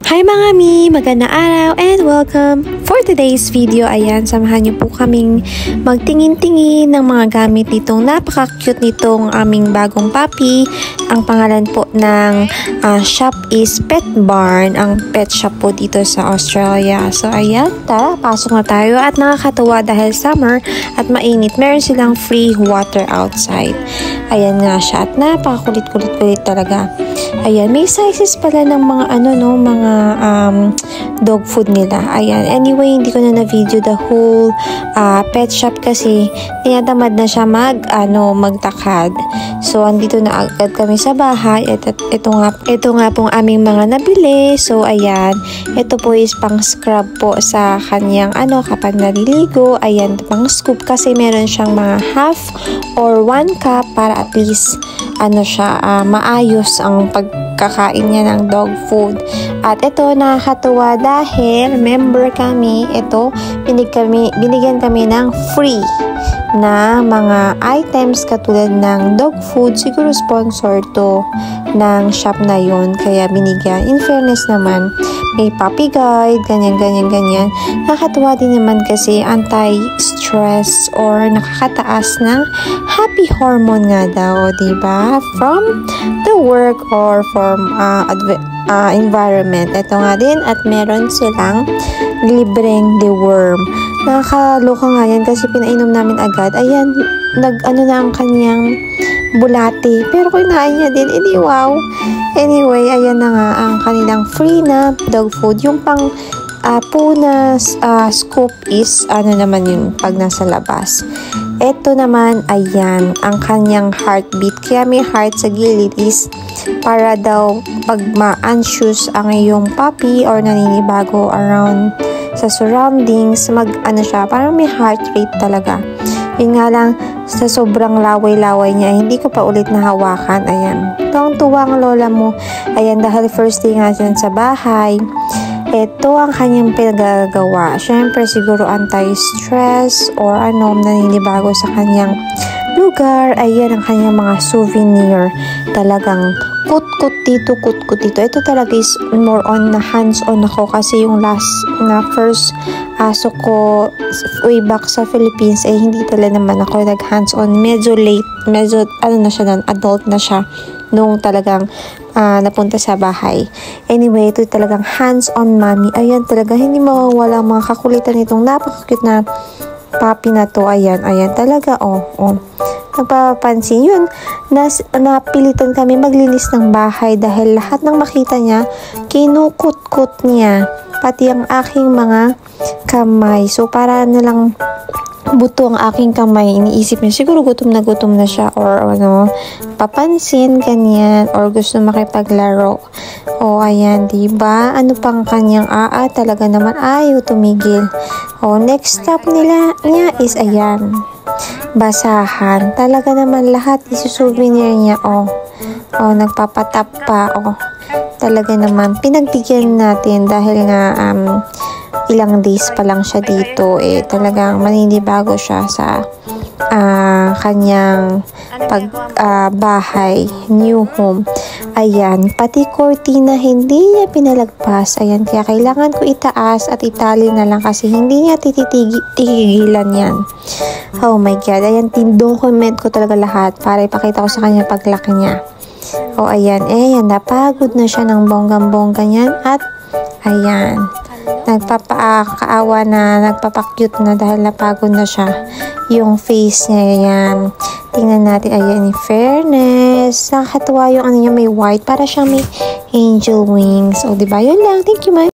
Hi mga mi! Magandang araw and welcome! For today's video, ayan, samahan niyo po kaming magtingin-tingin ng mga gamit nitong napaka-cute nitong aming bagong puppy. Ang pangalan po ng shop is Pet Barn, ang pet shop po dito sa Australia. So ayan, tara, pasok na tayo at nakakatuwa dahil summer at mainit. Meron silang free water outside. Ayan nga siya at napakakulit-kulit talaga. Ayan, may sizes pala ng mga mga dog food nila. Ayan, anyway, hindi ko na na-video the whole pet shop kasi tinatamad na siya magtakad. So, andito na agad kami sa bahay at ito nga pong aming mga nabili. So, ayan, ito po is pang scrub po sa kanyang kapag naliligo. Ayan, pang scoop kasi meron siyang mga half or 1 cup para at least maayos ang pagkakain niya ng dog food. At ito, nakakatuwa dahil member kami, ito, binigyan kami ng free na mga items katulad ng dog food. Siguro sponsor to ng shop na yun, kaya binigyan. In fairness naman, may puppy guide, ganyan. Nakakatuwa din naman kasi anti-stress or nakakataas ng happy hormone nga daw, diba? From the work or from environment. Ito nga din at meron silang libreng deworm. Nakakaloka nga yan kasi pinainom namin agad. Ayan, na ang kanyang bulate. Pero kinain niya din. Edi wow. Anyway, ayan na nga ang kanilang free na dog food. Yung pang puna scoop is naman yung pag nasa labas. Ito naman, ayan, ang kanyang heartbeat. Kaya may heart sa gilid is para daw pag ma-anxious ang iyong puppy or naninibago around sa surroundings, siya, parang may heart rate talaga. Yun nga lang, sa sobrang laway-laway niya, hindi ko pa ulit nahawakan. Ayan, tuwang-tuwa ang lola mo. Ayan, dahil first day nga dyan sa bahay. Ito ang kanyang pinagagawa. Siyempre, siguro anti-stress or naninibago sa kanyang lugar. Ayan ang kanyang mga souvenir. Talagang kut-kut dito. Ito talaga is more on na hands-on ako kasi yung first aso ko way back sa Philippines hindi talaga naman ako nag-hands-on. Medyo late. Medyo na siya nun, adult na siya nung talagang napunta sa bahay. Anyway, ito talagang hands-on mommy. Ayan, talaga hindi mawawala ang mga kakulitan nitong napaka-cute na puppy na to. Ayan, talaga, nagpapansin. Yun, napilitan kami maglinis ng bahay dahil lahat ng makita niya, kinukut-kut niya. Pati ang aking mga kamay. So, para na lang buto ang aking kamay, iniisip niya, siguro gutom na siya or papansin, ganyan, or gusto makipaglaro. Ayan, diba? Ano pang kanyang talaga naman ayaw tumigil. Next stop niya is, ayan, basahan. Talaga naman lahat isusouvenir niya, nagpapatap pa, talaga naman, pinagbigyan natin dahil nga, ilang days pa lang siya dito, talagang maninibago siya sa kanyang bahay, new home. Ayan, pati cortina hindi niya pinalagpas. Ayan, kaya kailangan ko itaas at itali na lang kasi hindi niya titigilan yan. Oh my God, ayan, document ko talaga lahat para ipakita ko sa kanya paglaki niya. Ayan, napagod na siya ng bonggang-bongga niyan at ayan, nagpapakaawa na, nagpapakyut na dahil napagod na siya. Yung face niya, yan. Tingnan natin, ayan, in fairness. Nakakatuwa yung niya, may white. Para siyang may angel wings. Diba? Yun lang. Thank you,